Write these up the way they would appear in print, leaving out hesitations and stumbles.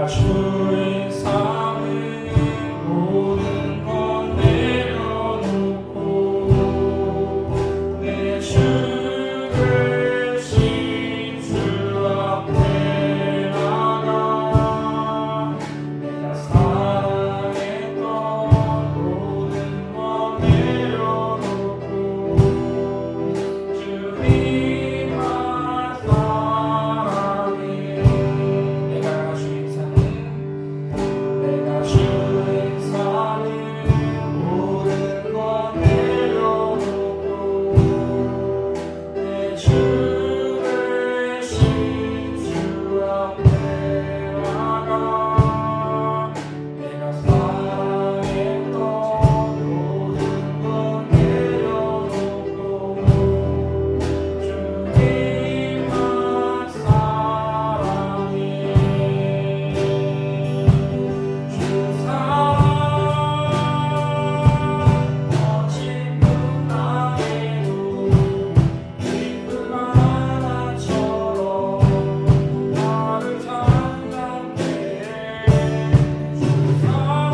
주인 삼은 모든 것 내려놓고 내 주 대신 주 앞에 나가 내가 사랑했던 모든 것 내려놓고 주님만 사랑해. 내가 주인 삼은 모든 것 내려놓고 내 주 대신 주 앞에 나가 내가 사랑했던 모든 것 내려놓고 주님만 사랑해. 주 사랑 거친 풍랑에도 기쁨 하나처럼 나를 장담해. 주 사랑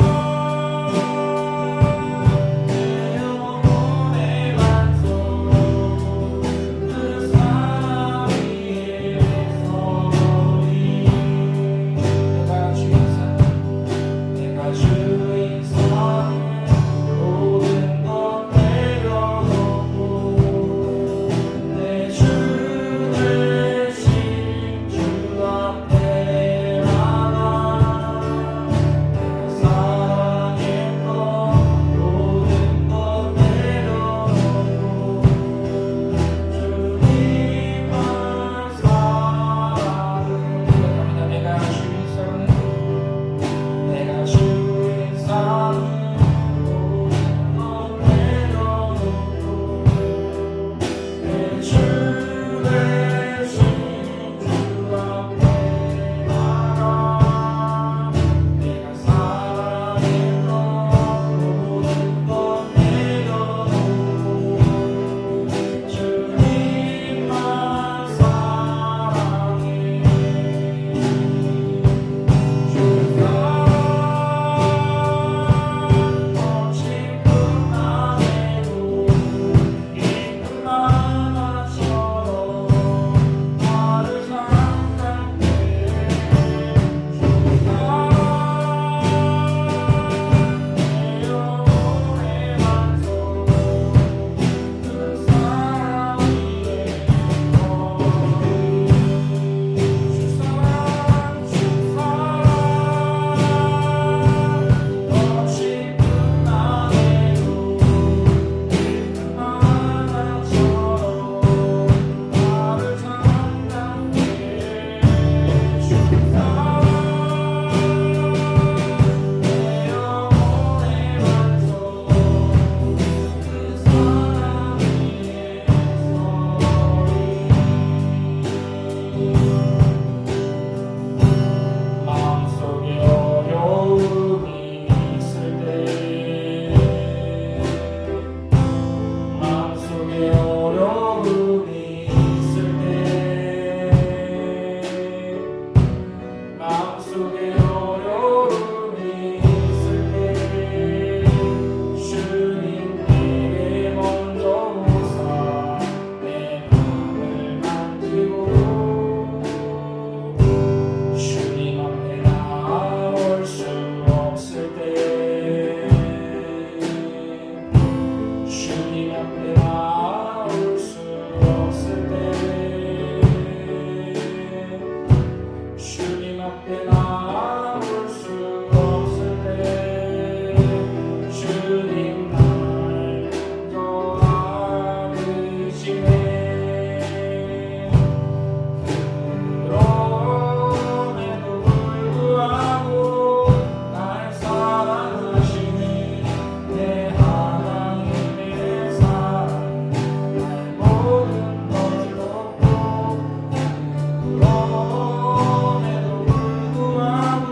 내 영혼의 반석 그 사랑 위에 서리. 내가 주인 삼은 모든 것 내려놓고 내 주 대신 주 앞에 나가 내가 사랑했던 모든 것 내려놓고 주님만 사랑해. 내가 주인 삼은 모든 것 내려놓고 내 주 대신 주 앞에 나가 내가 사랑했던 모든 것 내려놓고 주님만 사랑해. 주 거친 풍랑에도 기쁨 하나처럼 나를 장담해. 주 사랑 내 영혼의 반석 그 사랑 위에 주 사랑 거친 풍랑에도 기쁨 하나처럼 나를 장담해. 주 사랑 내 영혼의 반석 그 사랑 위에 서리. 마음속에 어려움이 있을 때 마음속에 어려움이 있을 때 마음속에 어려움이 있을 때 주님 내게 먼저 오사 내 마음을 만지고 주님 앞에 나올 수 없을 때 주님 앞에 나올 수 없을 때 주님 앞에 나올 수 없을 때 주님 날 먼저 안으시네. 그럼에도 불구하고 날 사랑하시는 내 하나님의 사랑 날 모든 걸 놓고 그럼에도 불구하고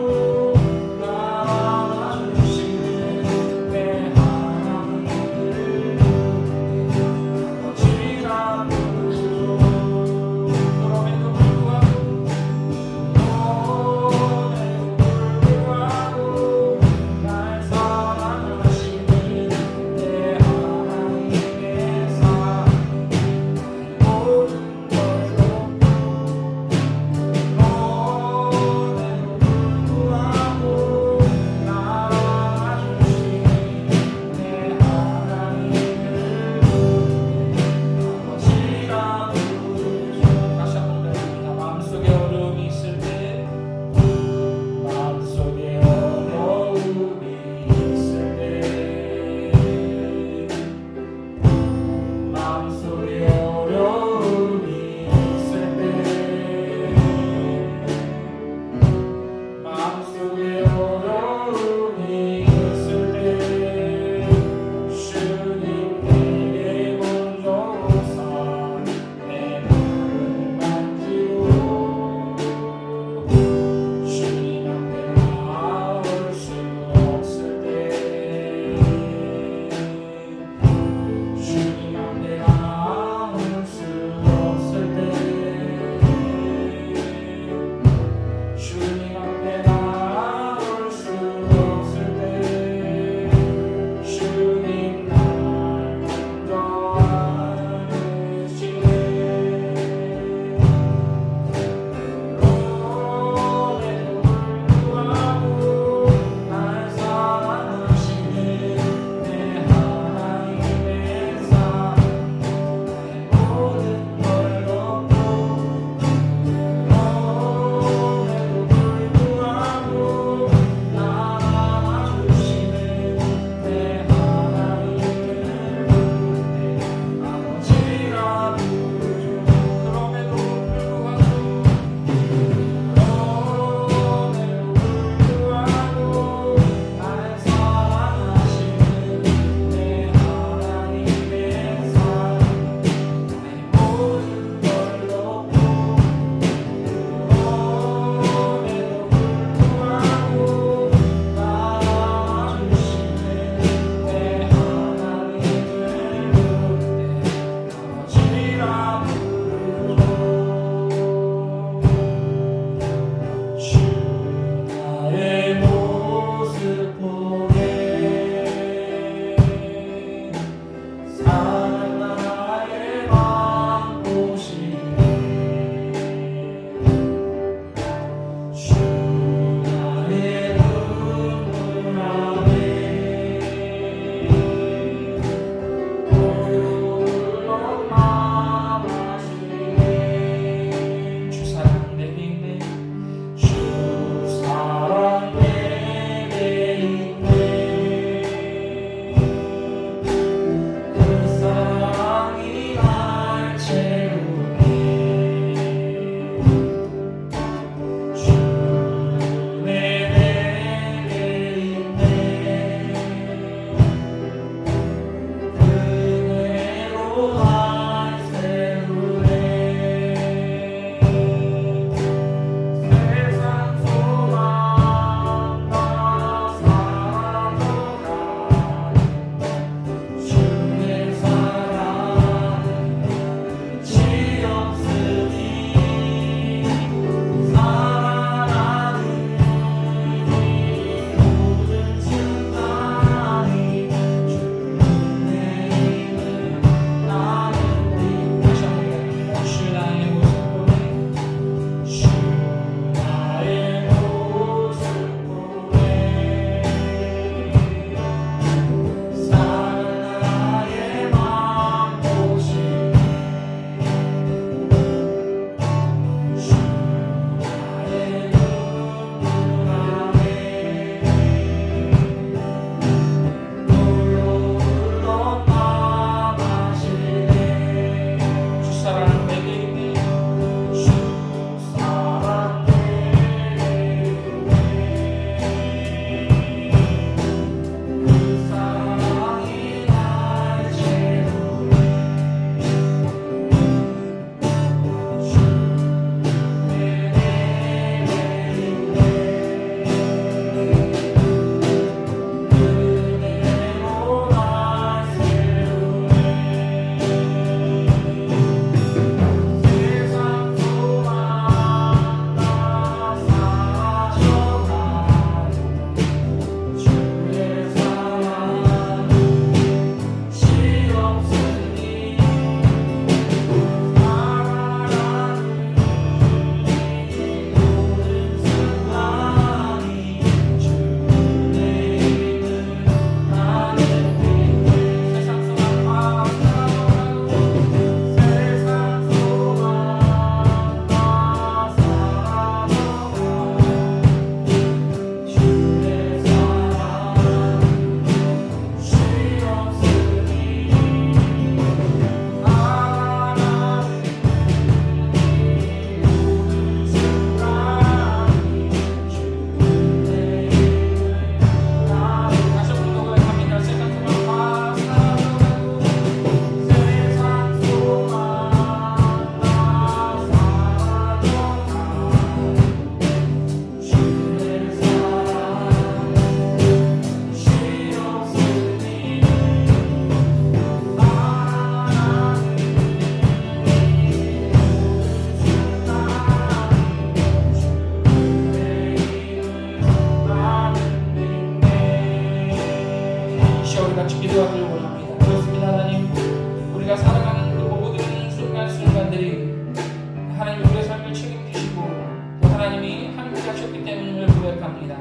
하셨기 때문임을 고백합니다.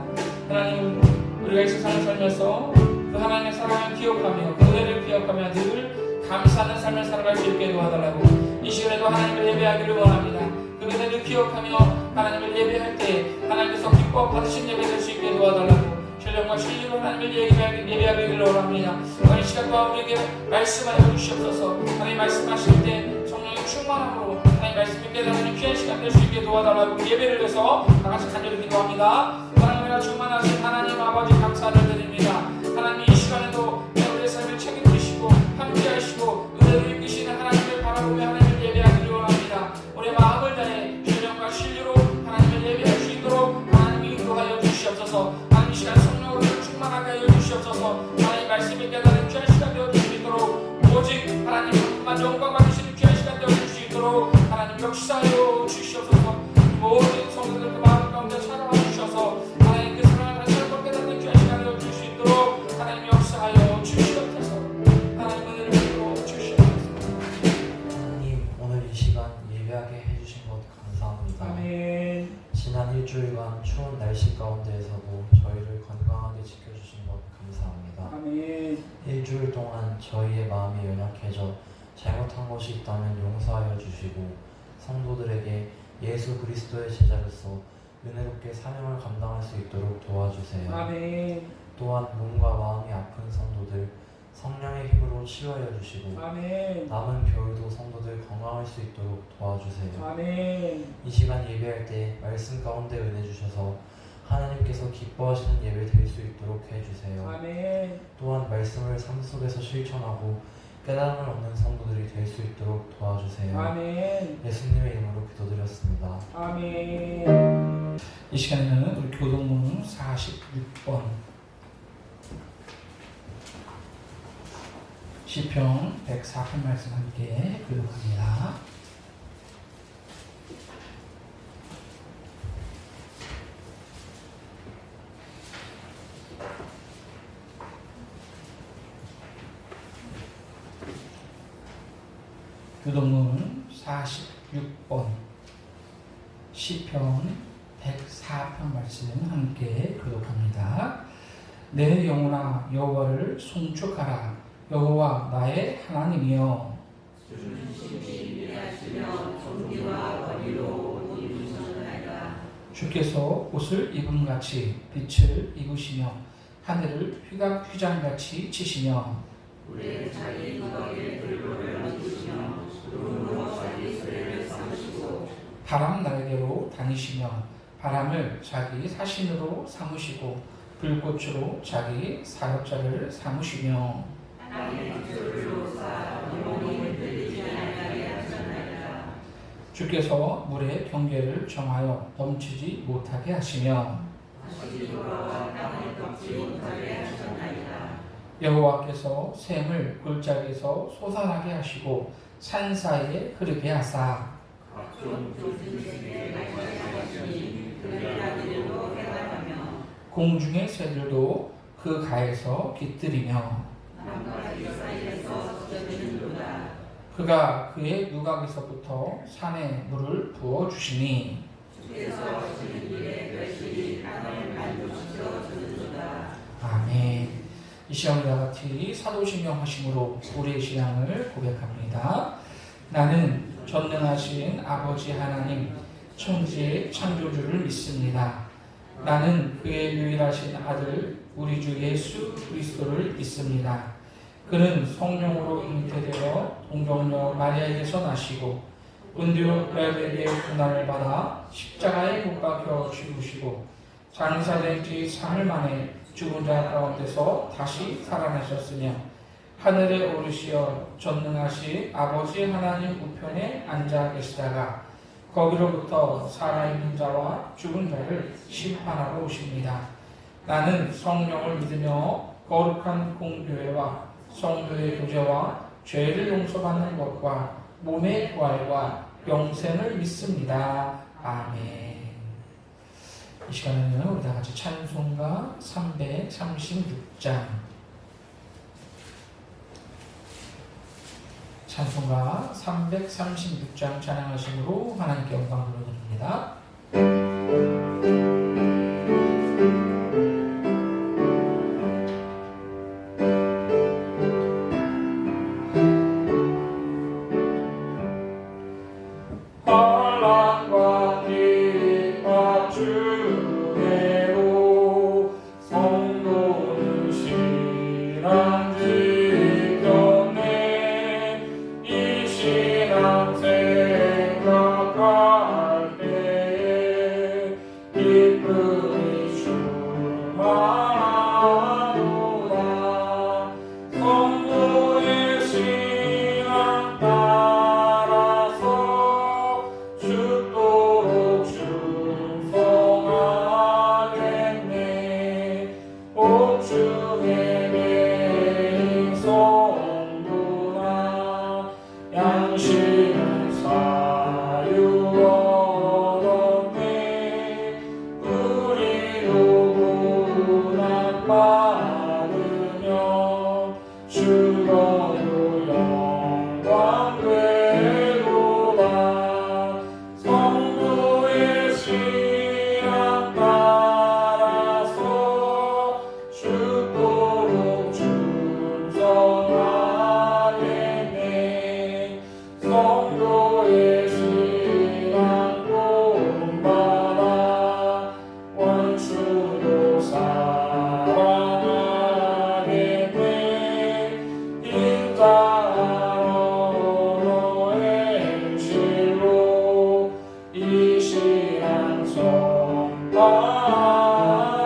하나님, 우리가 이 세상을 살면서 그 하나님의 사랑을 기억하며 그 은혜를 기억하며 늘 감사하는 삶을 살아갈 수 있게 도와달라고 이 시간에도 하나님을 예배하기를 원합니다. 그 은혜를 기억하며 하나님을 예배할 때 하나님께서 기뻐 받으신 예배 될 수 있게 도와달라고 신령과 진리로 하나님을 예배하기를 원합니다. 이 시간 또한 우리에게 말씀하여 주시옵소서. 하나님 말씀하실 때 성령의 충만함으로 하나님 말씀을 깨달으는 귀한 시간 될 수 있게 도와달라고 예배를 해서 다같이 간절히 기도합니다. 하나님과 충만하신 하나님 아버지 감사를 드립니다. 하나님 이 시간에도 우리의 삶을 책임지시고 함께하시고 은혜를 이끄시는 하나님을 바라보며 하나님을 예배하기를 원합니다. 우리의 마음을 다해 신령과 진리로 하나님을 예배할 수 있도록 하나님이 인도하여 주시옵소서. 하나님 이 시간 성령으로 충만하게 하여 주시옵소서. 하나님 말씀을 깨달은 귀한 시간 되어줄 수 있도록 오직 하나님만 영광 받으시는 귀한 시간 되어줄 수 있도록 하나님 역사하여 주시옵소서. 모든 성도들 그 마음 가운데 찾아와 주셔서 하나님 그 사랑을 다시 한번 깨닫는 귀한 시간 되어줄 수 있도록 하나님 역사하여 주시옵소서. 하나님 은혜를 베풀어 주시옵소서. 하나님, 오늘 이 시간 예배하게 해주신 것 감사합니다. 아멘. 지난 일주일간 추운 날씨 가운데에서도 저희를 건강하게 지켜주신 것 감사합니다. 아멘. 일주일 동안 저희의 마음이 연약해져 잘못한 것이 있다면 용서하여 주시고 성도들에게 예수 그리스도의 제자로서 은혜롭게 사명을 감당할 수 있도록 도와주세요. 아멘. 또한 몸과 마음이 아픈 성도들 성령의 힘으로 치유하여 주시고 아멘. 남은 겨울도 성도들 건강할 수 있도록 도와주세요. 아멘. 이 시간 예배할 때 말씀 가운데 은혜 주셔서 하나님께서 기뻐하시는 예배 될 수 있도록 해주세요. 아멘. 또한 말씀을 삶 속에서 실천하고 깨달음을 얻는 성도들이 될 수 있도록 도와주세요. 아멘. 예수님의 이름으로 기도드렸습니다. 아멘. 이 시간에는 우리 교동문 46번 시편 104편 말씀 함께 교독합니다. 교동문 46번 시편 104편 말씀 함께 교독합니다. 내 영혼아 여호와를 송축하라. 여호와 나의 하나님이여. 주께서 옷을 입음같이 빛을 입으시며 하늘을 휘장같이 치시며 우리의 자기 무더기를 불로를 얹으시며 구름으로 자기 수레를 삼으시고 바람 날개로 다니시며 바람을 자기 사신으로 삼으시고 불꽃으로 자기 사역자를 삼으시며 땅의 기초를 쌓아 영원히 흔들리지 아니하게 하셨나이다. 주께서 물의 경계를 정하여 넘치지 못하게 하시며 다시 돌아와 땅을 덮지 못하게 하셨나이다. 여호와께서 샘을 골짜기에서 솟아나게 하시고 산 사이에 흐르게 하사 각종 조짐승에 말씀하시니 그들아들도 해당하며 공중의 새들도 그 가에서 깃들이며 나뭇가지 사이에서 젖어드는도다. 그가 그의 누각에서부터 산에 물을 부어 주시니 주께서 오시는 길에 별실이 땅을 만족시켜 주는도다. 아멘. 이 시간과 같이 사도신경 하심으로 우리의 신앙을 고백합니다. 나는 전능하신 아버지 하나님 천지의 창조주를 믿습니다. 나는 그의 유일하신 아들 우리 주 예수 그리스도를 믿습니다. 그는 성령으로 잉태되어 동정녀 마리아에게서 나시고 본디오 빌라도에게 고난을 받아 십자가에 못 박혀 죽으시고 장사된 지 사흘 만에 죽은 자 가운데서 다시 살아나셨으며 하늘에 오르시어 전능하신 아버지 하나님 우편에 앉아 계시다가 거기로부터 살아있는 자와 죽은 자를 심판하러 오십니다. 나는 성령을 믿으며 거룩한 공교회와 성도의 교제와 죄를 용서받는 것과 몸의 부활과 영생을 믿습니다. 아멘. 이 시간에는 우리 다 같이 찬송가 336장 찬송가 336장 찬양하심으로 하나님께 영광을 돌려드립니다.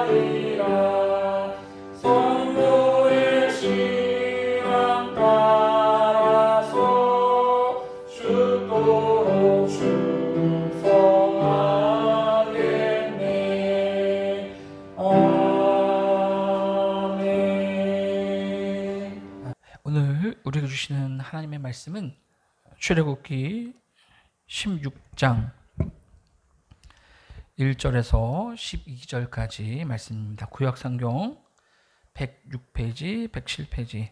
하리라. 성도의 신앙 따라서 죽도록 충성하겠네. 아멘. 오늘 우리에게 주시는 하나님의 말씀은 출애굽기 16장 1절에서 12절까지 말씀입니다. 구약성경 106페이지, 107페이지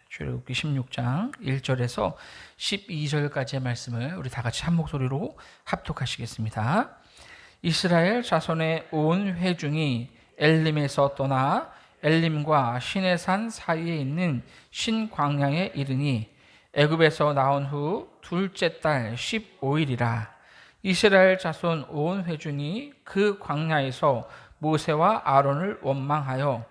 출애굽기 16장 1절에서 12절까지의 말씀을 우리 다 같이 한 목소리로 합독하시겠습니다. 이스라엘 자손의 온 회중이 엘림에서 떠나 엘림과 시내산 사이에 있는 신광야에 이르니 애굽에서 나온 후 둘째 달 15일이라. 이스라엘 자손 온 회중이 그 광야에서 모세와 아론을 원망하여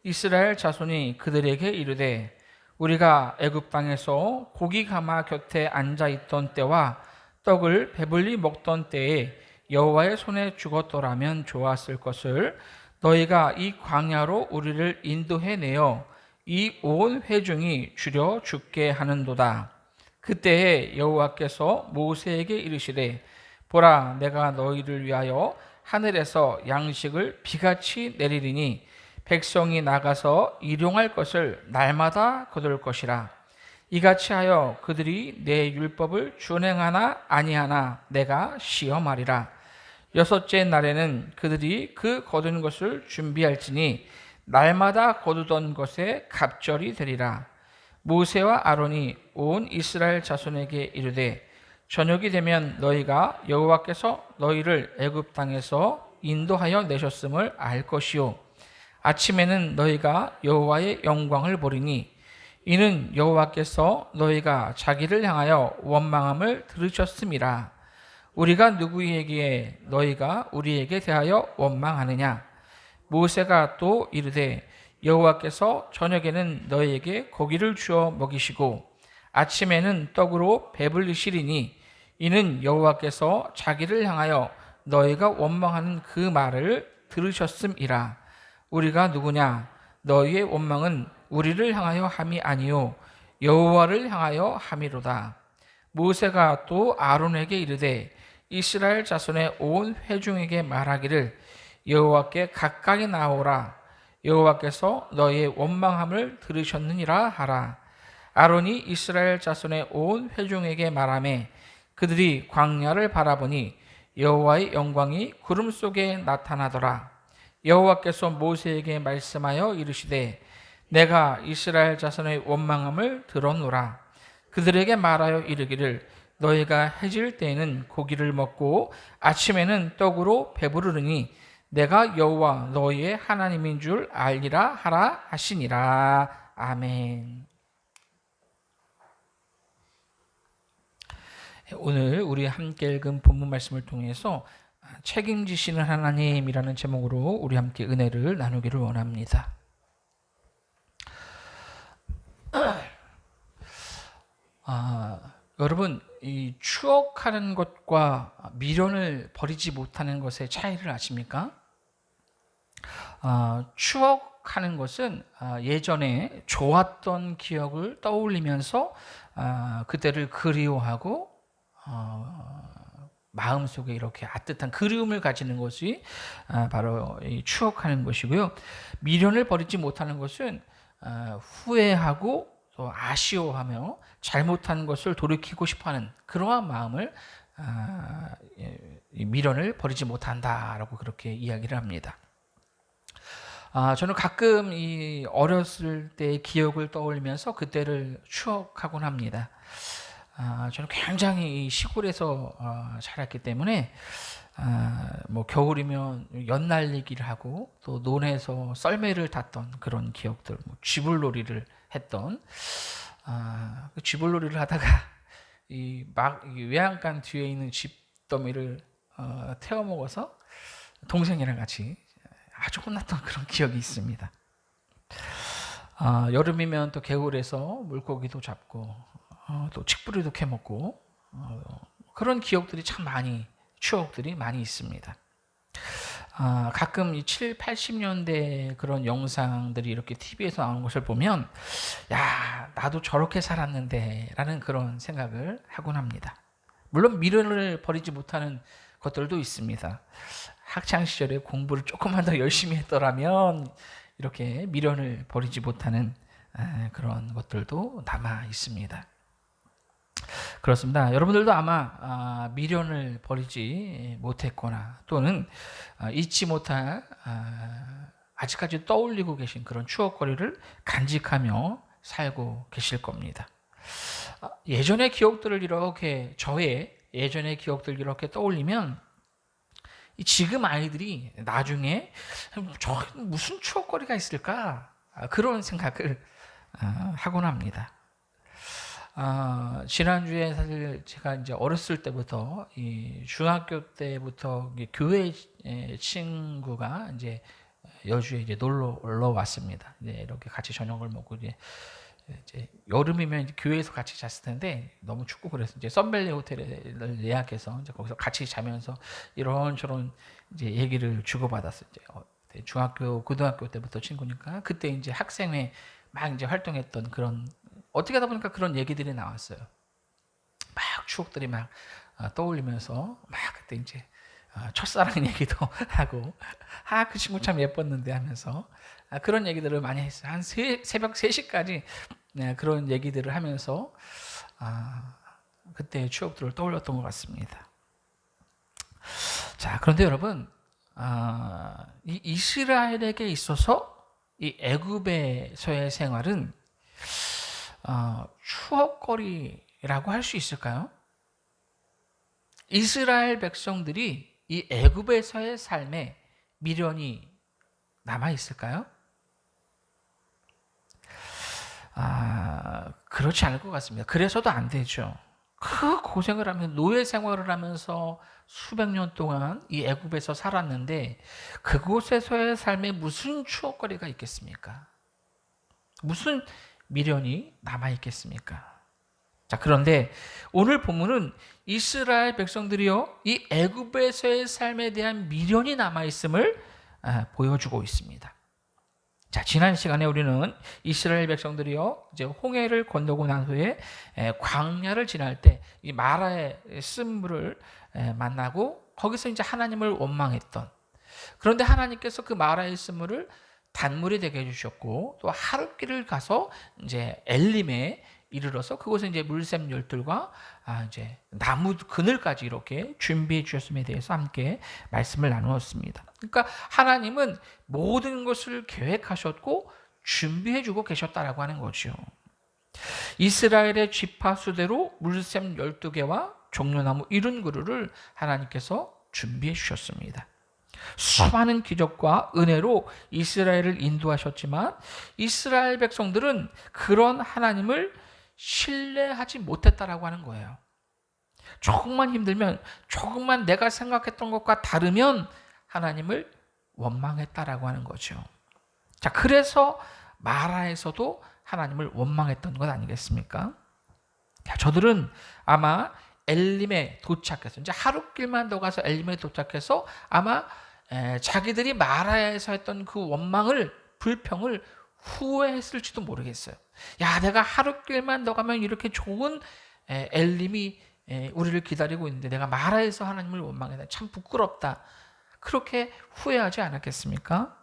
이스라엘 자손이 그들에게 이르되 우리가 애굽 땅에서 고기 가마 곁에 앉아 있던 때와 떡을 배불리 먹던 때에 여호와의 손에 죽었더라면 좋았을 것을 너희가 이 광야로 우리를 인도해 내어 이 온 회중이 줄여 죽게 하는도다. 그때에 여호와께서 모세에게 이르시되 보라, 내가 너희를 위하여 하늘에서 양식을 비같이 내리리니 백성이 나가서 일용할 것을 날마다 거둘 것이라. 이같이 하여 그들이 내 율법을 준행하나 아니하나 내가 시험하리라. 여섯째 날에는 그들이 그 거둔 것을 준비할지니 날마다 거두던 것에 갑절이 되리라. 모세와 아론이 온 이스라엘 자손에게 이르되 저녁이 되면 너희가 여호와께서 너희를 애굽 땅에서 인도하여 내셨음을 알 것이요 아침에는 너희가 여호와의 영광을 보리니 이는 여호와께서 너희가 자기를 향하여 원망함을 들으셨음이라. 우리가 누구에게 너희가 우리에게 대하여 원망하느냐? 모세가 또 이르되 여호와께서 저녁에는 너희에게 고기를 주어 먹이시고 아침에는 떡으로 배불리시리니 이는 여호와께서 자기를 향하여 너희가 원망하는 그 말을 들으셨음이라. 우리가 누구냐? 너희의 원망은 우리를 향하여 함이 아니요 여호와를 향하여 함이로다. 모세가 또 아론에게 이르되 이스라엘 자손의 온 회중에게 말하기를 여호와께 가까이 나오라. 여호와께서 너희의 원망함을 들으셨느니라 하라. 아론이 이스라엘 자손의 온 회중에게 말하매 그들이 광야를 바라보니 여호와의 영광이 구름 속에 나타나더라. 여호와께서 모세에게 말씀하여 이르시되 내가 이스라엘 자손의 원망함을 들었노라. 그들에게 말하여 이르기를 너희가 해질 때에는 고기를 먹고 아침에는 떡으로 배부르니 내가 여호와 너희의 하나님인 줄 알리라 하라 하시니라. 아멘. 오늘 우리 함께 읽은 본문 말씀을 통해서 책임지시는 하나님이라는 제목으로 우리 함께 은혜를 나누기를 원합니다. 여러분, 이 추억하는 것과 미련을 버리지 못하는 것의 차이를 아십니까? 추억하는 것은 예전에 좋았던 기억을 떠올리면서 그때를 그리워하고 마음속에 이렇게 아뜻한 그리움을 가지는 것이 바로 이 추억하는 것이고요. 미련을 버리지 못하는 것은 후회하고 또 아쉬워하며 잘못한 것을 돌이키고 싶어하는 그러한 마음을 미련을 버리지 못한다라고 그렇게 이야기를 합니다. 저는 가끔 이 어렸을 때의 기억을 떠올리면서 그때를 추억하곤 합니다. 저는 굉장히 시골에서 자랐기 때문에 뭐 겨울이면 연날리기를 하고 또 논에서 썰매를 탔던 그런 기억들, 뭐 쥐불놀이를 했던 그 쥐불놀이를 하다가 이 외양간 뒤에 있는 쥐더미를 태워 먹어서 동생이랑 같이 아주 혼났던 그런 기억이 있습니다. 여름이면 또 개울에서 물고기도 잡고 또 칡뿌리도 캐먹고 그런 기억들이 참 많이 추억들이 많이 있습니다. 가끔 이 7, 80년대 그런 영상들이 이렇게 TV에서 나오는 것을 보면 야, 나도 저렇게 살았는데 라는 그런 생각을 하곤 합니다. 물론 미련을 버리지 못하는 것들도 있습니다. 학창시절에 공부를 조금만 더 열심히 했더라면 이렇게 미련을 버리지 못하는 그런 것들도 남아 있습니다. 그렇습니다. 여러분들도 아마 미련을 버리지 못했거나 또는 잊지 못할 아직까지 떠올리고 계신 그런 추억거리를 간직하며 살고 계실 겁니다. 예전의 기억들을 이렇게 저의 예전의 기억들을 이렇게 떠올리면 지금 아이들이 나중에 무슨 추억거리가 있을까 그런 생각을 하곤 합니다. 지난주에 사실 제가 이제 어렸을 때부터 이 중학교 때부터 교회 친구가 이제 여주에 이제 놀러 왔습니다. 이제 이렇게 같이 저녁을 먹고 이제 여름이면 이제 교회에서 같이 잤을 텐데 너무 춥고 그래서 이제 썬밸리 호텔을 예약해서 이제 거기서 같이 자면서 이런저런 이제 얘기를 주고받았어요. 이제 중학교, 고등학교 때부터 친구니까 그때 이제 학생회 막 이제 활동했던 그런 어떻게 하다 보니까 그런 얘기들이 나왔어요. 막 추억들이 막 떠올리면서 막 그때 이제 첫사랑 얘기도 하고 그 친구 참 예뻤는데 하면서 그런 얘기들을 많이 했어요. 한 새벽 3시까지 그런 얘기들을 하면서 그때의 추억들을 떠올렸던 것 같습니다. 자, 그런데 여러분 이 이스라엘에게 있어서 이 애굽에서의 생활은 추억거리라고 할 수 있을까요? 이스라엘 백성들이 이 애굽에서의 삶에 미련이 남아 있을까요? 그렇지 않을 것 같습니다. 그래서도 안 되죠. 그 고생을 하면서 노예 생활을 하면서 수백 년 동안 이 애굽에서 살았는데 그곳에서의 삶에 무슨 추억거리가 있겠습니까? 무슨 미련이 남아 있겠습니까? 자, 그런데 오늘 본문은 이스라엘 백성들이요 이 애굽에서의 삶에 대한 미련이 남아 있음을 보여주고 있습니다. 자, 지난 시간에 우리는 이스라엘 백성들이요 이제 홍해를 건너고 난 후에 광야를 지날 때 이 마라의 쓴물을 만나고 거기서 이제 하나님을 원망했던, 그런데 하나님께서 그 마라의 쓴물을 단물이 되게 해주셨고 또 하룻길을 가서 이제 엘림에 이르러서 그곳에 이제 물샘 열들과 이제 나무 그늘까지 이렇게 준비해 주셨음에 대해서 함께 말씀을 나누었습니다. 그러니까 하나님은 모든 것을 계획하셨고 준비해 주고 계셨다라고 하는 거죠. 이스라엘의 지파 수대로 물샘 12개와 종려나무 70그루를 하나님께서 준비해 주셨습니다. 수많은 기적과 은혜로 이스라엘을 인도하셨지만 이스라엘 백성들은 그런 하나님을 신뢰하지 못했다라고 하는 거예요. 조금만 힘들면, 조금만 내가 생각했던 것과 다르면 하나님을 원망했다라고 하는 거죠. 자, 그래서 마라에서도 하나님을 원망했던 것 아니겠습니까? 자, 저들은 아마 엘림에 도착해서 이제 하룻길만 더 가서 엘림에 도착해서 아마 자기들이 마라에서 했던 그 원망을, 불평을 후회했을지도 모르겠어요. 야, 내가 하룻길만 더 가면 이렇게 좋은 엘림이 우리를 기다리고 있는데 내가 마라에서 하나님을 원망했다. 참 부끄럽다. 그렇게 후회하지 않았겠습니까?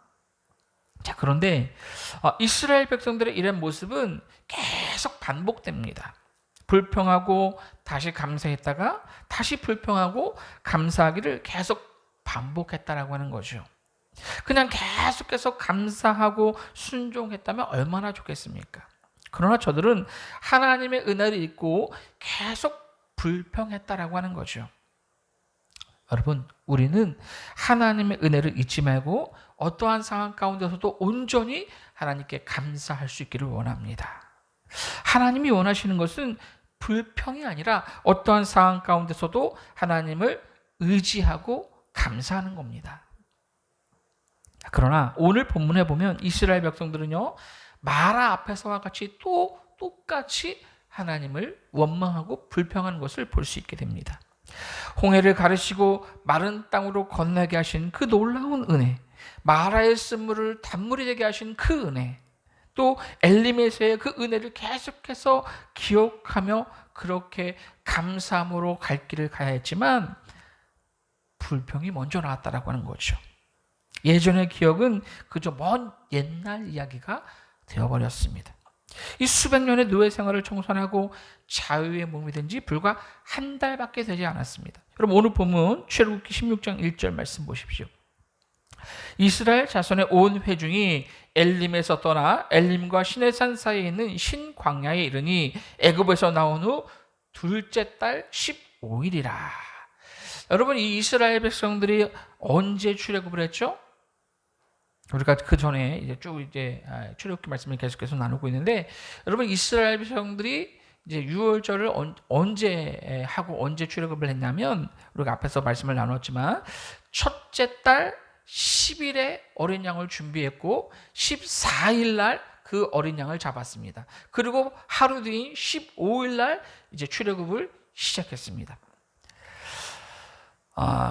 자, 그런데 이스라엘 백성들의 이런 모습은 계속 반복됩니다. 불평하고 다시 감사했다가 다시 불평하고 감사하기를 계속 반복했다라고 하는 거죠. 그냥 계속해서 감사하고 순종했다면 얼마나 좋겠습니까? 그러나 저들은 하나님의 은혜를 잊고 계속 불평했다라고 하는 거죠. 여러분, 우리는 하나님의 은혜를 잊지 말고 어떠한 상황 가운데서도 온전히 하나님께 감사할 수 있기를 원합니다. 하나님이 원하시는 것은 불평이 아니라 어떠한 상황 가운데서도 하나님을 의지하고 감사하는 겁니다. 그러나 오늘 본문에 보면 이스라엘 백성들은요 마라 앞에서와 같이 또 똑같이 하나님을 원망하고 불평하는 것을 볼 수 있게 됩니다. 홍해를 가르시고 마른 땅으로 건너게 하신 그 놀라운 은혜, 마라의 쓴물을 단물이 되게 하신 그 은혜, 또 엘림에서의 그 은혜를 계속해서 기억하며 그렇게 감사함으로 갈 길을 가야 했지만 불평이 먼저 나왔다라고 하는 거죠. 예전의 기억은 그저 먼 옛날 이야기가 되어버렸습니다. 이 수백 년의 노예 생활을 청산하고 자유의 몸이 된 지 불과 한 달밖에 되지 않았습니다. 여러분 오늘 본문 출애굽기 16장 1절 말씀 보십시오. 이스라엘 자손의 온 회중이 엘림에서 떠나 엘림과 시내산 사이에 있는 신광야에 이르니 애굽에서 나온 후 둘째 달 15일이라. 여러분 이 이스라엘 백성들이 언제 출애굽을 했죠? 우리가 그 전에 이제 쭉 출애굽기 말씀을 계속해서 나누고 있는데, 여러분 이스라엘 백성들이 이제 유월절을 언제 하고 언제 출애굽을 했냐면, 우리가 앞에서 말씀을 나눴지만 첫째 달 10일에 어린 양을 준비했고 14일 날 그 어린 양을 잡았습니다. 그리고 하루 뒤인 15일 날 이제 출애굽을 시작했습니다.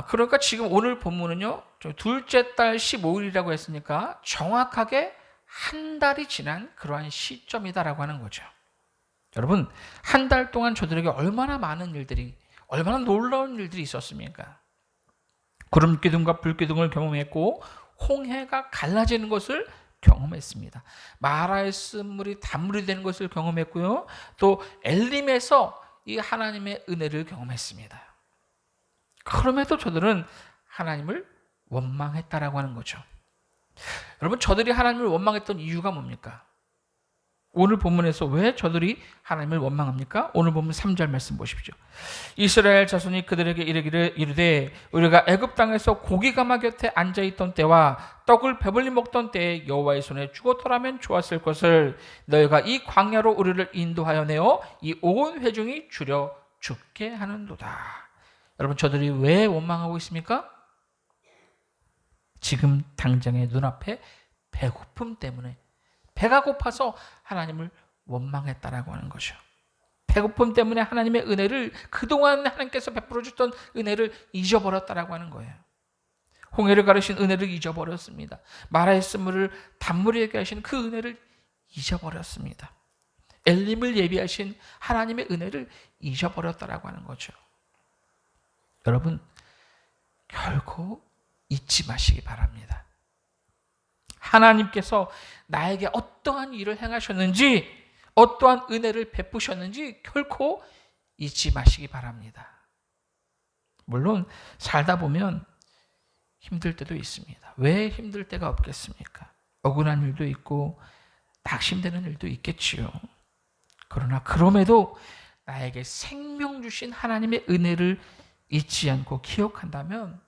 그러니까 지금 오늘 본문은요, 둘째 달 15일이라고 했으니까 정확하게 한 달이 지난 그러한 시점이다라고 하는 거죠. 여러분, 한 달 동안 저들에게 얼마나 많은 일들이, 얼마나 놀라운 일들이 있었습니까? 구름 기둥과 불 기둥을 경험했고 홍해가 갈라지는 것을 경험했습니다. 마라의 쓴물이 단물이 되는 것을 경험했고요. 또 엘림에서 이 하나님의 은혜를 경험했습니다. 그럼에도 저들은 하나님을 원망했다라고 하는 거죠. 여러분, 저들이 하나님을 원망했던 이유가 뭡니까? 오늘 본문에서 왜 저들이 하나님을 원망합니까? 오늘 본문 3절 말씀 보십시오. 이스라엘 자손이 그들에게 이르되 우리가 애굽 땅에서 고기가마 곁에 앉아있던 때와 떡을 배불리 먹던 때에 여호와의 손에 죽었더라면 좋았을 것을 너희가 이 광야로 우리를 인도하여 내어 이 온 회중이 주려 죽게 하는도다. 여러분, 저들이 왜 원망하고 있습니까? 지금 당장의 눈앞에 배고픔 때문에, 배가 고파서 하나님을 원망했다라고 하는 거죠. 배고픔 때문에 하나님의 은혜를, 그동안 하나님께서 베풀어 주셨던 은혜를 잊어버렸다라고 하는 거예요. 홍해를 가르신 은혜를 잊어버렸습니다. 마라의 쓴물을 단물이 되게 하신 그 은혜를 잊어버렸습니다. 엘림을 예비하신 하나님의 은혜를 잊어버렸다라고 하는 거죠. 여러분, 결코 잊지 마시기 바랍니다. 하나님께서 나에게 어떠한 일을 행하셨는지, 어떠한 은혜를 베푸셨는지 결코 잊지 마시기 바랍니다. 물론 살다 보면 힘들 때도 있습니다. 왜 힘들 때가 없겠습니까? 억울한 일도 있고 낙심되는 일도 있겠지요. 그러나 그럼에도 나에게 생명 주신 하나님의 은혜를 잊지 않고 기억한다면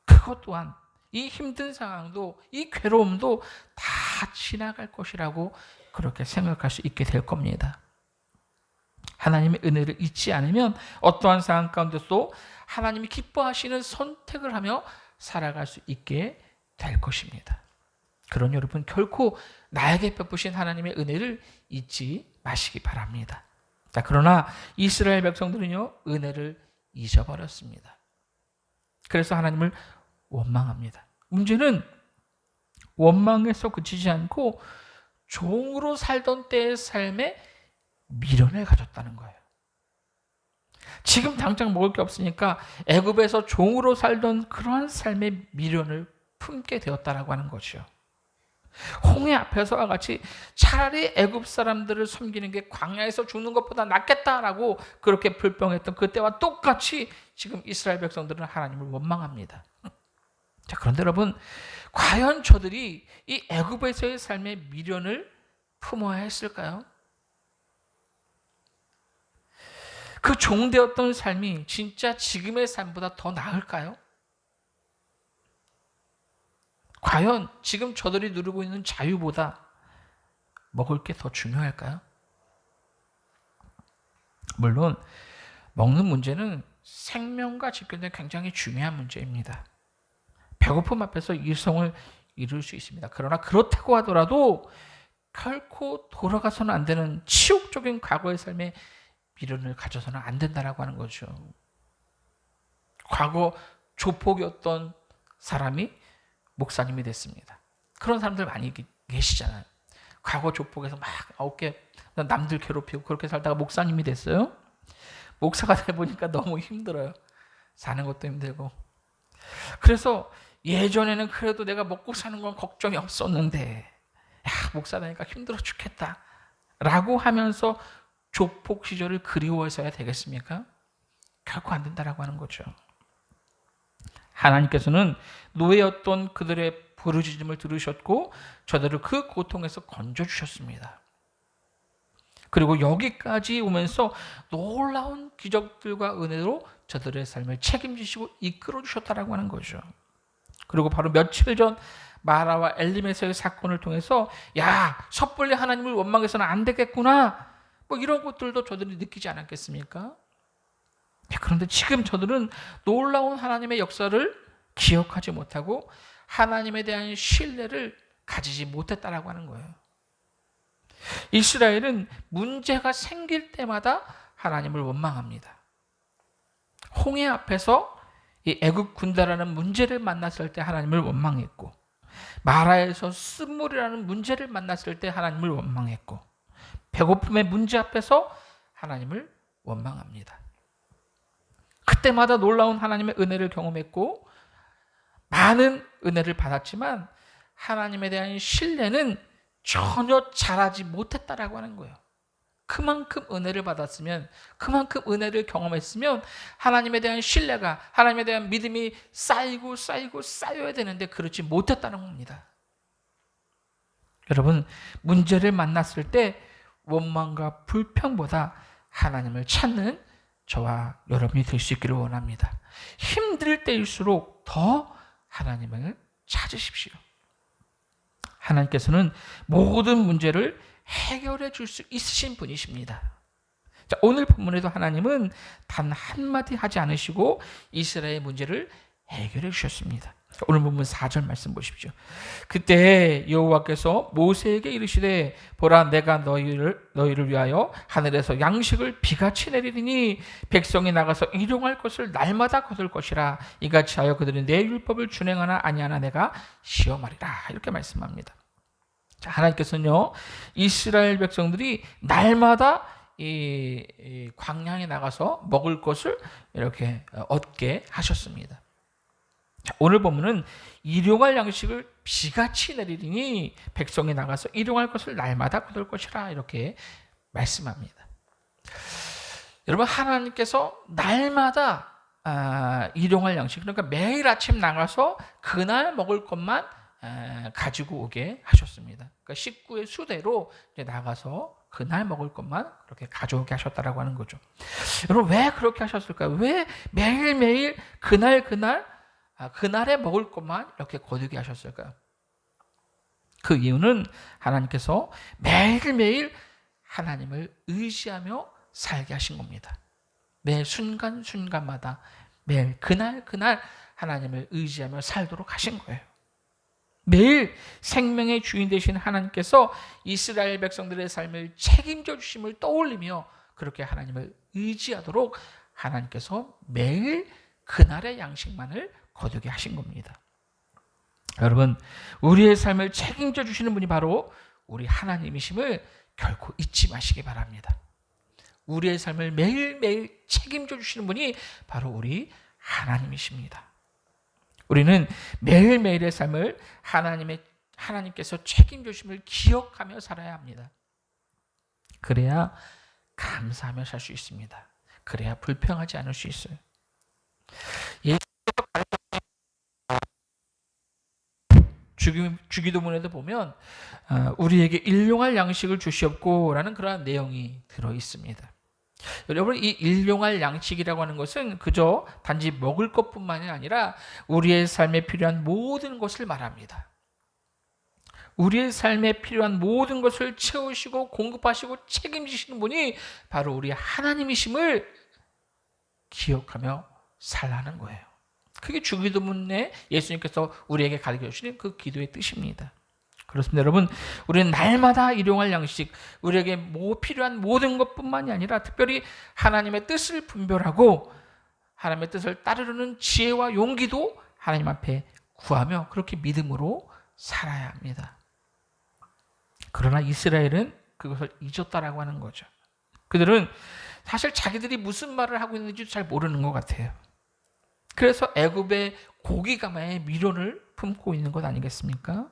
그것 또한, 이 힘든 상황도, 이 괴로움도 다 지나갈 것이라고 그렇게 생각할 수 있게 될 겁니다. 하나님의 은혜를 잊지 않으면 어떠한 상황 가운데서도 하나님이 기뻐하시는 선택을 하며 살아갈 수 있게 될 것입니다. 그런 여러분, 결코 나에게 베푸신 하나님의 은혜를 잊지 마시기 바랍니다. 자, 그러나 이스라엘 백성들은요, 은혜를 잊어버렸습니다. 그래서 하나님을 원망합니다. 문제는 원망에서 그치지 않고 종으로 살던 때의 삶에 미련을 가졌다는 거예요. 지금 당장 먹을 게 없으니까 애굽에서 종으로 살던 그러한 삶의 미련을 품게 되었다라고 하는 거죠. 홍해 앞에서와 같이 차라리 애굽 사람들을 섬기는 게 광야에서 죽는 것보다 낫겠다라고 그렇게 불평했던 그때와 똑같이 지금 이스라엘 백성들은 하나님을 원망합니다. 자, 그런데 여러분, 과연 저들이 이 애굽에서의 삶의 미련을 품어야 했을까요? 그 종되었던 삶이 진짜 지금의 삶보다 더 나을까요? 과연 지금 저들이 누리고 있는 자유보다 먹을 게 더 중요할까요? 물론 먹는 문제는 생명과 직결된 굉장히 중요한 문제입니다. 배고픔 앞에서 이성을 이룰 수 있습니다. 그러나 그렇다고 하더라도 결코 돌아가서는 안 되는 치욕적인 과거의 삶에 미련을 가져서는 안 된다라고 하는 거죠. 과거 조폭이었던 사람이 목사님이 됐습니다. 그런 사람들 많이 계시잖아요. 과거 조폭에서 막 어깨 남들 괴롭히고 그렇게 살다가 목사님이 됐어요. 목사가 돼보니까 너무 힘들어요. 사는 것도 힘들고. 그래서 예전에는 그래도 내가 먹고 사는 건 걱정이 없었는데 목사 되니까 힘들어 죽겠다 라고 하면서 조폭 시절을 그리워해서야 되겠습니까? 결코 안 된다라고 하는 거죠. 하나님께서는 노예였던 그들의 부르짖음을 들으셨고 저들을 그 고통에서 건져주셨습니다. 그리고 여기까지 오면서 놀라운 기적들과 은혜로 저들의 삶을 책임지시고 이끌어주셨다라고 하는 거죠. 그리고 바로 며칠 전 마라와 엘리메서의 사건을 통해서 섣불리 하나님을 원망해서는 안 되겠구나 이런 것들도 저들이 느끼지 않았겠습니까? 그런데 지금 저들은 놀라운 하나님의 역사를 기억하지 못하고 하나님에 대한 신뢰를 가지지 못했다라고 하는 거예요. 이스라엘은 문제가 생길 때마다 하나님을 원망합니다. 홍해 앞에서 이 애굽 군대라는 문제를 만났을 때 하나님을 원망했고, 마라에서 쓴물이라는 문제를 만났을 때 하나님을 원망했고, 배고픔의 문제 앞에서 하나님을 원망합니다. 그때마다 놀라운 하나님의 은혜를 경험했고 많은 은혜를 받았지만 하나님에 대한 신뢰는 전혀 잘하지 못했다라고 하는 거예요. 그만큼 은혜를 받았으면, 그만큼 은혜를 경험했으면 하나님에 대한 신뢰가, 하나님에 대한 믿음이 쌓이고 쌓여야 되는데 그렇지 못했다는 겁니다. 여러분, 문제를 만났을 때 원망과 불평보다 하나님을 찾는 저와 여러분이 될 수 있기를 원합니다. 힘들 때일수록 더 하나님을 찾으십시오. 하나님께서는 모든 문제를 해결해 줄 수 있으신 분이십니다. 자, 오늘 본문에도 하나님은 단 한마디 하지 않으시고 이스라엘의 문제를 해결해 주셨습니다. 오늘 본문 4절 말씀 보십시오. 그때 여호와께서 모세에게 이르시되 보라 내가 너희를 위하여 하늘에서 양식을 비같이 내리리니 백성이 나가서 일용할 것을 날마다 거둘 것이라. 이같이 하여 그들이 내 율법을 준행하나 아니하나 내가 시험하리라. 이렇게 말씀합니다. 자, 하나님께서는요 이스라엘 백성들이 날마다 이 광야에 나가서 먹을 것을 이렇게 얻게 하셨습니다. 자, 오늘 본문은 일용할 양식을 비같이 내리리니 백성이 나가서 일용할 것을 날마다 거둘 것이라 이렇게 말씀합니다. 여러분, 하나님께서 날마다 일용할 양식, 그러니까 매일 아침 나가서 그날 먹을 것만 가지고 오게 하셨습니다. 그러니까 식구의 수대로 이제 나가서 그날 먹을 것만 그렇게 가져오게 하셨다라고 하는 거죠. 여러분, 왜 그렇게 하셨을까요? 왜 매일매일 그날에 먹을 것만 이렇게 거두게 하셨을까요? 그 이유는 하나님께서 매일매일 하나님을 의지하며 살게 하신 겁니다. 매 순간순간마다 매일 그날 하나님을 의지하며 살도록 하신 거예요. 매일 생명의 주인 되신 하나님께서 이스라엘 백성들의 삶을 책임져 주심을 떠올리며 그렇게 하나님을 의지하도록 하나님께서 매일 그날의 양식만을 거두게 하신 겁니다. 여러분, 우리의 삶을 책임져 주시는 분이 바로 우리 하나님이심을 결코 잊지 마시기 바랍니다. 우리의 삶을 매일매일 책임져 주시는 분이 바로 우리 하나님이십니다. 우리는 매일매일의 삶을 하나님께서 책임져 주심을 기억하며 살아야 합니다. 그래야 감사하며 살 수 있습니다. 그래야 불평하지 않을 수 있어요. 주기도문에도 보면 우리에게 일용할 양식을 주시옵고라는 그러한 내용이 들어 있습니다. 여러분, 이 일용할 양식이라고 하는 것은 그저 단지 먹을 것뿐만이 아니라 우리의 삶에 필요한 모든 것을 말합니다. 우리의 삶에 필요한 모든 것을 채우시고 공급하시고 책임지시는 분이 바로 우리 하나님이심을 기억하며 살라는 거예요. 그게 주기도문에 예수님께서 우리에게 가르쳐 주시는 그 기도의 뜻입니다. 그렇습니다. 여러분, 우리는 날마다 일용할 양식, 우리에게 필요한 모든 것뿐만이 아니라 특별히 하나님의 뜻을 분별하고 하나님의 뜻을 따르려는 지혜와 용기도 하나님 앞에 구하며 그렇게 믿음으로 살아야 합니다. 그러나 이스라엘은 그것을 잊었다라고 하는 거죠. 그들은 사실 자기들이 무슨 말을 하고 있는지 잘 모르는 것 같아요. 그래서 애굽의 고기 가마에 미련을 품고 있는 것 아니겠습니까?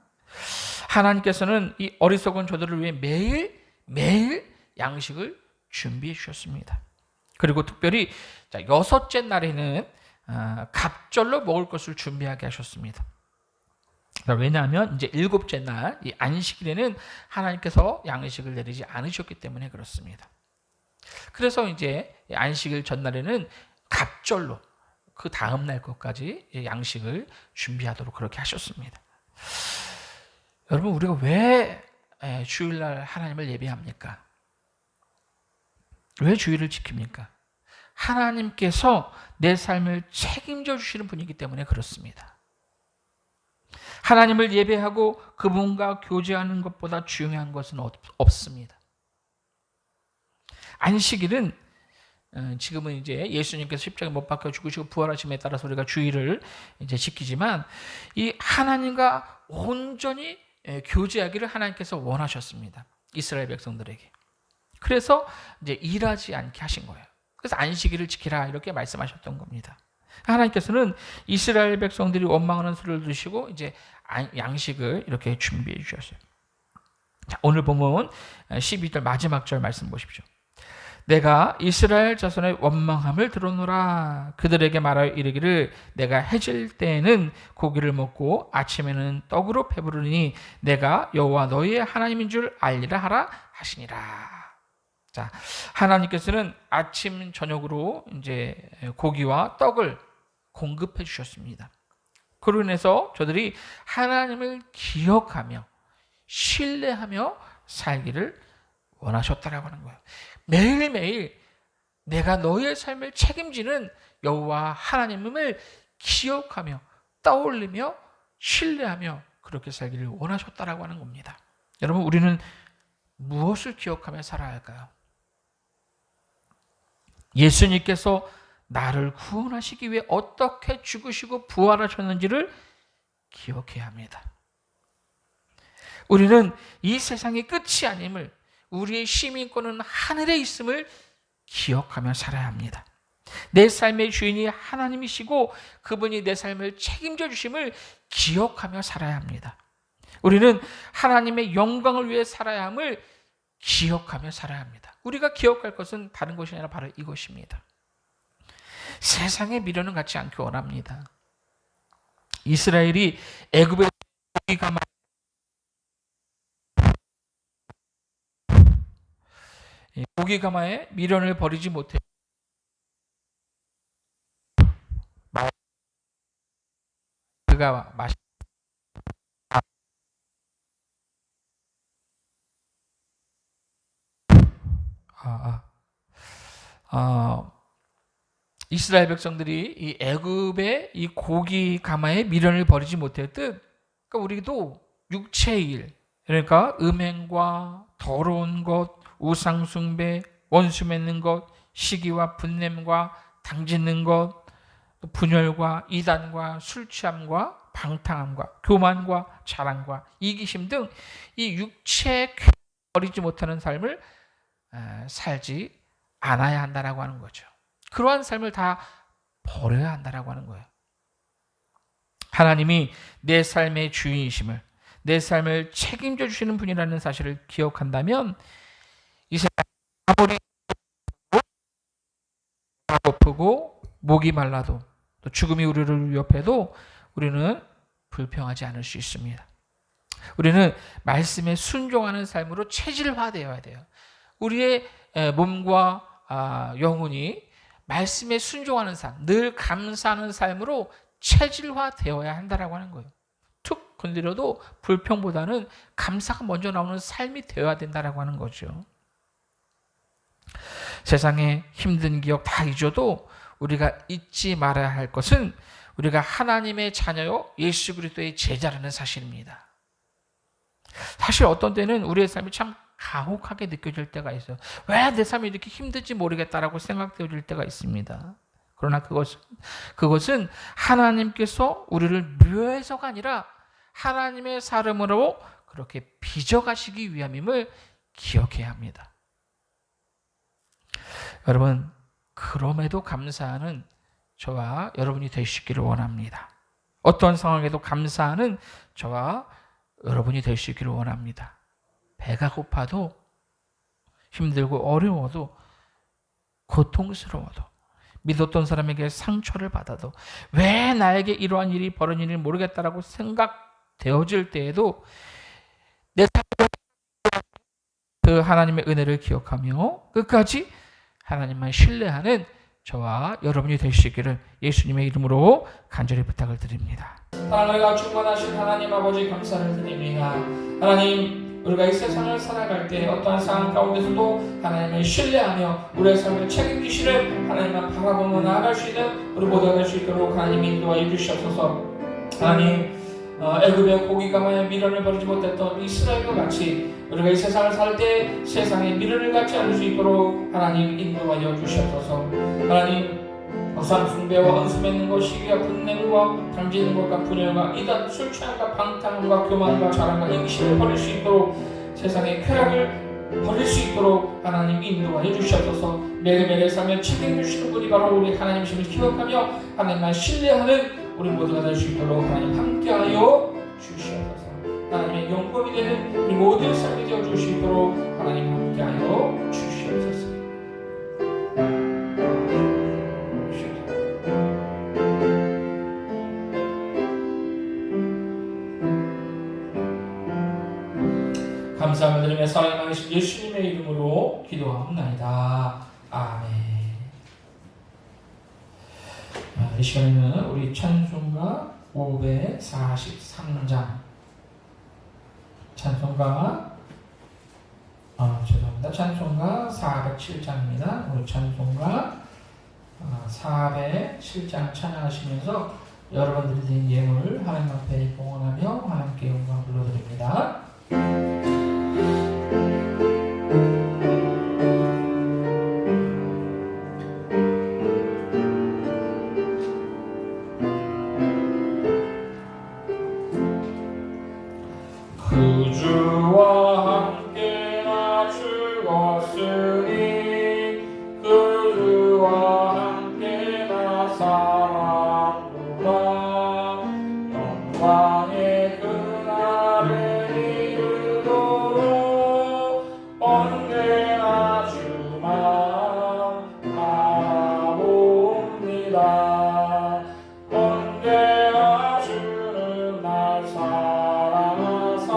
하나님께서는 이 어리석은 저들을 위해 매일 양식을 준비해 주셨습니다. 그리고 특별히 여섯째 날에는 갑절로 먹을 것을 준비하게 하셨습니다. 왜냐하면 이제 일곱째 날 이 안식일에는 하나님께서 양식을 내리지 않으셨기 때문에 그렇습니다. 그래서 이제 안식일 전날에는 갑절로 그 다음 날 것까지 양식을 준비하도록 그렇게 하셨습니다. 여러분, 우리가 왜 주일날 하나님을 예배합니까? 왜 주일을 지킵니까? 하나님께서 내 삶을 책임져 주시는 분이기 때문에 그렇습니다. 하나님을 예배하고 그분과 교제하는 것보다 중요한 것은 없습니다. 안식일은 지금은 이제 예수님께서 십자가에 못 박혀 죽으시고 부활하심에 따라서 우리가 주일을 이제 지키지만 이 하나님과 온전히 교제하기를 하나님께서 원하셨습니다. 이스라엘 백성들에게. 그래서 이제 일하지 않게 하신 거예요. 그래서 안식일을 지키라 이렇게 말씀하셨던 겁니다. 하나님께서는 이스라엘 백성들이 원망하는 소리를 들으시고 이제 양식을 이렇게 준비해 주셨어요. 자, 오늘 보면 12절 마지막 절 말씀 보십시오. 내가 이스라엘 자손의 원망함을 들어노라. 그들에게 말하여 이르기를 내가 해질 때에는 고기를 먹고 아침에는 떡으로 배부르니 내가 여호와 너희의 하나님인 줄 알리라 하라 하시니라. 자, 하나님께서는 아침 저녁으로 이제 고기와 떡을 공급해 주셨습니다. 그로 인해서 저들이 하나님을 기억하며 신뢰하며 살기를 원하셨다라고 하는 거예요. 매일매일 내가 너희의 삶을 책임지는 여호와 하나님을 기억하며 떠올리며 신뢰하며 그렇게 살기를 원하셨다라고 하는 겁니다. 여러분, 우리는 무엇을 기억하며 살아야 할까요? 예수님께서 나를 구원하시기 위해 어떻게 죽으시고 부활하셨는지를 기억해야 합니다. 우리는 이 세상의 끝이 아님을, 우리의 시민권은 하늘에 있음을 기억하며 살아야 합니다. 내 삶의 주인이 하나님이시고 그분이 내 삶을 책임져 주심을 기억하며 살아야 합니다. 우리는 하나님의 영광을 위해 살아야 함을 기억하며 살아야 합니다. 우리가 기억할 것은 다른 것이 아니라 바로 이것입니다. 세상의 미련은 갖지 않기 원합니다. 이스라엘이 애굽의 고기 가마에 미련을 버리지 못해 그가 마시 이스라엘 백성들이 이 애굽의 이 고기 가마에 미련을 버리지 못했듯, 그러니까 우리도 육체의 일, 그러니까 음행과 더러운 것, 우상 숭배, 원수 맺는 것, 시기와 분냄과 당짓는 것, 분열과 이단과 술 취함과 방탕함과 교만과 자랑과 이기심 등 이 육체에 버리지 못하는 삶을 살지 않아야 한다라고 하는 거죠. 그러한 삶을 다 버려야 한다라고 하는 거예요. 하나님이 내 삶의 주인이심을, 내 삶을 책임져 주시는 분이라는 사실을 기억한다면 이 세상 아무리 고프고 목이 말라도 또 죽음이 우리를 위협해도 우리는 불평하지 않을 수 있습니다. 우리는 말씀에 순종하는 삶으로 체질화되어야 돼요. 우리의 몸과 영혼이 말씀에 순종하는 삶, 늘 감사하는 삶으로 체질화되어야 한다라고 하는 거예요. 툭 건드려도 불평보다는 감사가 먼저 나오는 삶이 되어야 된다라고 하는 거죠. 세상에 힘든 기억 다 잊어도 우리가 잊지 말아야 할 것은 우리가 하나님의 자녀요 예수 그리스도의 제자라는 사실입니다. 사실 어떤 때는 우리의 삶이 참 가혹하게 느껴질 때가 있어요. 왜 내 삶이 이렇게 힘든지 모르겠다라고 생각되어질 때가 있습니다. 그러나 그것은 하나님께서 우리를 묘해서가 아니라 하나님의 사람으로 그렇게 빚어가시기 위함임을 기억해야 합니다. 여러분, 그럼에도 감사하는 저와 여러분이 되시기를 원합니다. 어떤 상황에도 감사하는 저와 여러분이 되시기를 원합니다. 배가 고파도, 힘들고 어려워도, 고통스러워도, 믿었던 사람에게 상처를 받아도, 왜 나에게 이러한 일이 벌어지는지 모르겠다라고 생각되어질 때에도 내 삶에 그 하나님의 은혜를 기억하며 끝까지 하나님만 신뢰하는 저와 여러분이 되시기를 예수님의 이름으로 간절히 부탁을 드립니다. 하나님과 충만하신 하나님 아버지 감사를 드립니다. 하나님, 우리가 이 세상을 살아갈 때 어떠한 상황 가운데서도 하나님을 신뢰하며 우리의 삶을 책임지시는 하나님만 바라보며 나아갈 수 있는 우리 모두가 될 수 있도록 하나님 인도하여 주시옵소서. 하나님, 애굽의 고기가 만약 미련을 버리지 못했던 이스라엘과 같이 우리가 이 세상을 살 때 세상에 미련을 갖지 않을 수 있도록 하나님 인도하여 주시옵소서. 하나님, 우상 숭배와 언수 맺는 것, 시기와 분냄과 당지는 것과 분열과 이단, 술 취함과 방탕함과 교만과 자랑과 이기심을 버릴 수 있도록 세상의 쾌락을 버릴 수 있도록 하나님 인도하여 주시옵소서. 매일매일의 삶에 책임지시는 분이 바로 우리 하나님이심을 기억하며 하나님만 신뢰하는 우리 모두가 될 수 있도록 하나님 함께하여 주시옵소서. 하나님의 영광이 되는 우리 모두의 삶이 되어 주시도록 하나님 함께하여 주시옵소서. 감사함을 드리며 사랑이 많으신 예수님의 이름으로 기도하옵나이다. 아멘. 이 시간에는 우리 찬송가 543장 찬송가 407장입니다. 우리 찬송가 407장 찬양하시면서 여러분들이 드린 예물 하나님 앞에 봉헌하며 하나님께 영광 불러드립니다. 그 주와 함께나 죽었으니 그 주와 함께나 살았구나. 영광의 그날을 이루도록 언제나 주만 바라봅니다. 언제나 주는 날 사랑하사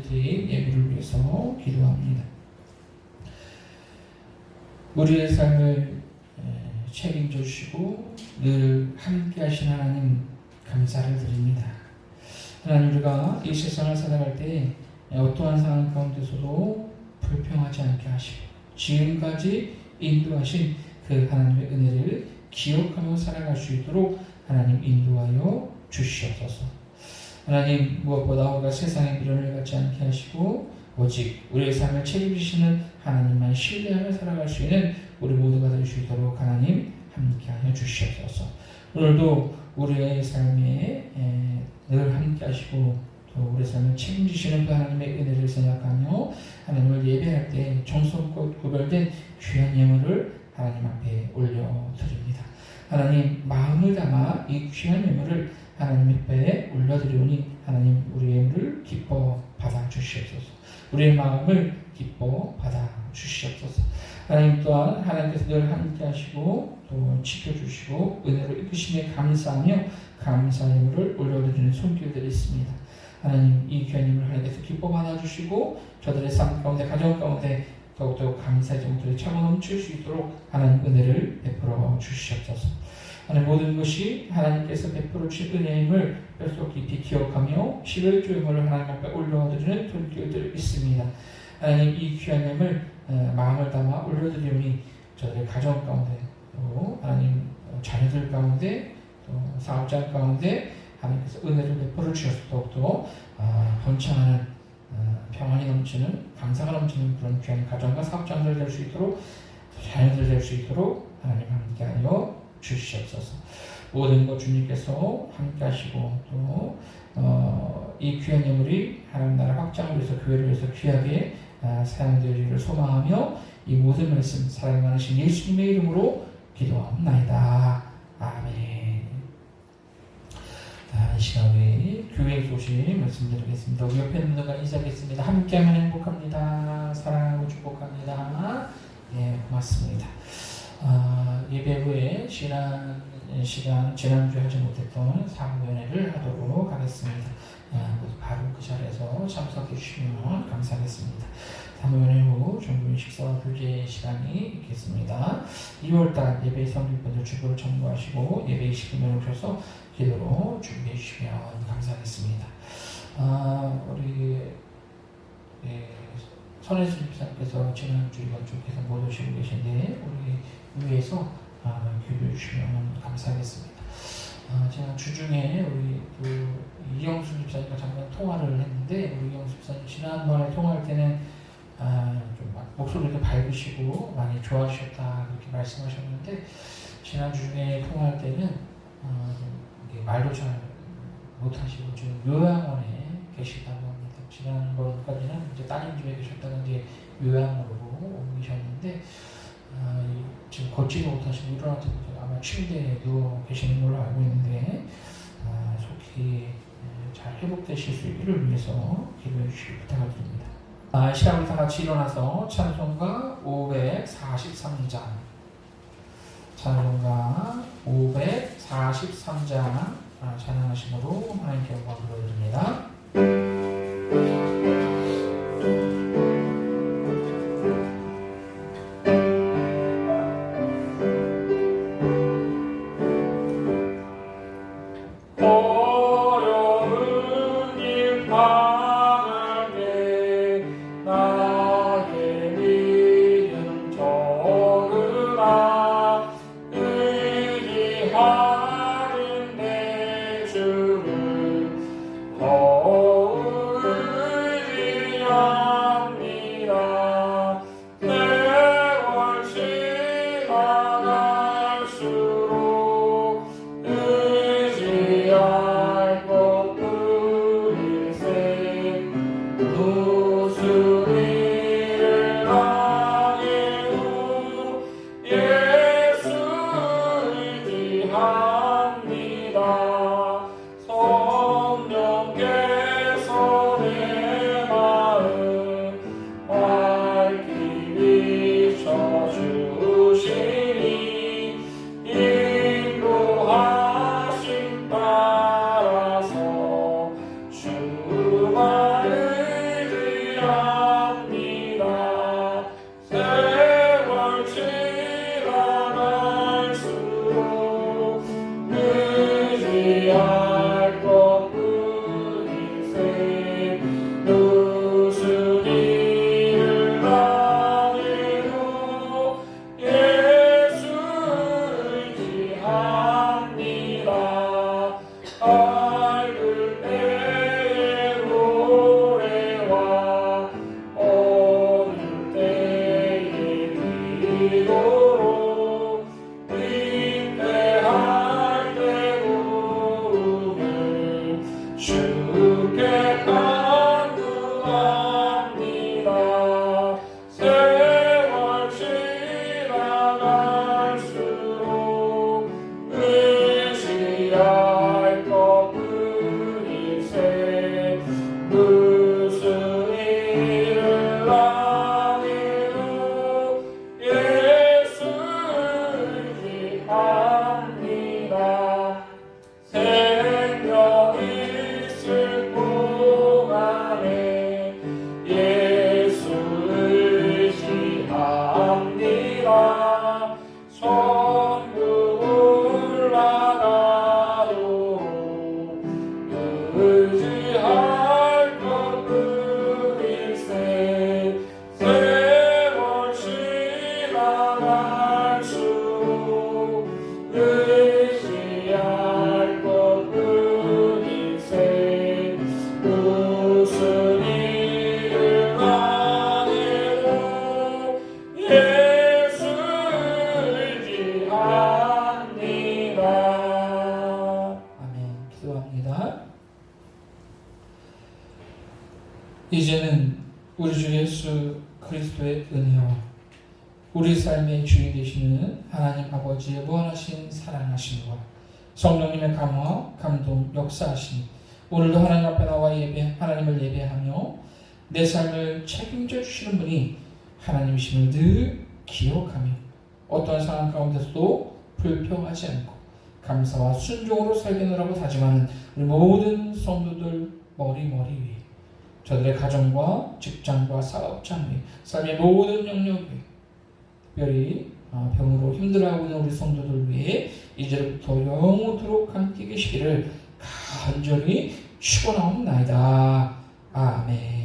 드린 예배를 위해서 기도합니다. 우리의 삶을 책임져 주시고 늘 함께 하신 하나님 감사를 드립니다. 하나님, 우리가 이 세상을 살아갈 때 어떠한 상황 가운데서도 불평하지 않게 하시고 지금까지 인도하신 그 하나님의 은혜를 기억하며 살아갈 수 있도록 하나님 인도하여 주시옵소서. 하나님, 무엇보다 우리가 세상의 미련을 갖지 않게 하시고 오직 우리의 삶을 책임지시는 하나님만 신뢰하며 살아갈 수 있는 우리 모두가 될 수 있도록 하나님 함께하여 주시옵소서. 오늘도 우리의 삶에 늘 함께하시고 또 우리의 삶을 책임지시는 그 하나님의 은혜를 생각하며 하나님을 예배할 때 정성껏 구별된 귀한 예물을 하나님 앞에 올려드립니다. 하나님, 마음을 담아 이 귀한 예물을 하나님 앞에 올려드리오니 하나님, 우리의 예물을 기뻐 받아 주시옵소서. 우리의 마음을 기뻐 받아 주시옵소서. 하나님 또한 하나님께서 늘 함께 하시고 또 지켜주시고 은혜로 이끄심에 감사하며 감사 예물을 올려드리는 손길들이 있습니다. 하나님, 이 귀한 예물을 하나님께서 기뻐 받아주시고 저들의 삶 가운데 가정 가운데 더욱더 감사의 정도를 차고 넘칠 수 있도록 하나님 은혜를 베풀어 주시옵소서. 하나님, 모든 것이 하나님께서 베풀어 주신 은혜임을 뼛속 깊이 기억하며 11조 예물을 하나님 앞에 올려드리는 손길들이 있습니다. 하나님, 이 귀한 예물 마음을 담아 올려드리오니 저들의 가정 가운데 또 하나님 자녀들 가운데 또 사업자 가운데 하나님께서 은혜를 베풀어 주셔서 더욱더 번창하는 평안이 넘치는 감사가 넘치는 그런 귀한 가정과 사업장들 될 수 있도록 자녀들 될 수 있도록 하나님 함께하여 주시옵소서. 모든 것 주님께서 함께하시고 또 이 귀한 예물이 하나님 나라 확장을 위해서 교회를 위해서 귀하게 사용되기를 소망하며 이 모든 말씀 사랑 많으신 예수님의 이름으로 기도합나이다. 아멘. 이 시간 우리 교회 소식 말씀드리겠습니다. 우리 옆에 있는 분들과 인사하겠습니다. 함께하면 행복합니다. 사랑하고 축복합니다. 예, 고맙습니다. 예배 후에 시간 지난주에 하지 못했던 사무연회를 하도록 하겠습니다. 바로 그 자리에서 참석해 주시면 감사하겠습니다. 사무연회 후 종교인 식사와 교제 시간이 있겠습니다. 2월달 예배 성도분들 주보를 참고하시고 예배 시간에 오셔서 기도로 준비해 주시면 감사하겠습니다. 우리 선혜수 집사님께서 지난주 이번 주 계속 못 오시고 계신데 우리 위에서 기도해 주시면 감사하겠습니다. 제가 주중에 우리 이영수 집사님과 잠깐 통화를 했는데 우리 이영수 집사님 지난번에 통화할 때는 좀 목소리도 밝으시고 많이 좋아하셨다 그렇게 말씀하셨는데 지난주 중에 통화할 때는 말도 잘 못하시고 지금 요양원에 계시다고 합니다. 지난번까지는 이제 따님 집에 계셨다가 이제 요양원으로 옮기셨는데 지금 걷지도 못하시고 일어나지 못하고 아마 침대에 누워 계시는 걸로 알고 있는데 속히 잘 회복되실 수 있기를 위해서 기도해 주시기 부탁을 드립니다. 이 시간을 다 같이 일어나서 찬송가 543장 찬송가 543장 찬양하심으로 하나님께 영광을 돌려드립니다. 이제는 우리 주 예수 그리스도의 은혜와 우리 삶의 주인 되시는 하나님 아버지의 무한하신 사랑하심과 성령님의 감화, 감동, 역사하심 오늘도 하나님 앞에 나와 하나님을 예배하며 내 삶을 책임져 주시는 분이 하나님이심을 늘 기억하며 어떠한 상황 가운데서도 불평하지 않고 감사와 순종으로 살겠노라고 다짐하는 우리 모든 성도들 머리 위에 저들의 가정과 직장과 사업장 위에 삶의 모든 영역 위에 특별히 병으로 힘들어하고 있는 우리 성도들 위해 이제부터 영원토록 함께 계시기를 간절히 축원하옵나이다. 아멘.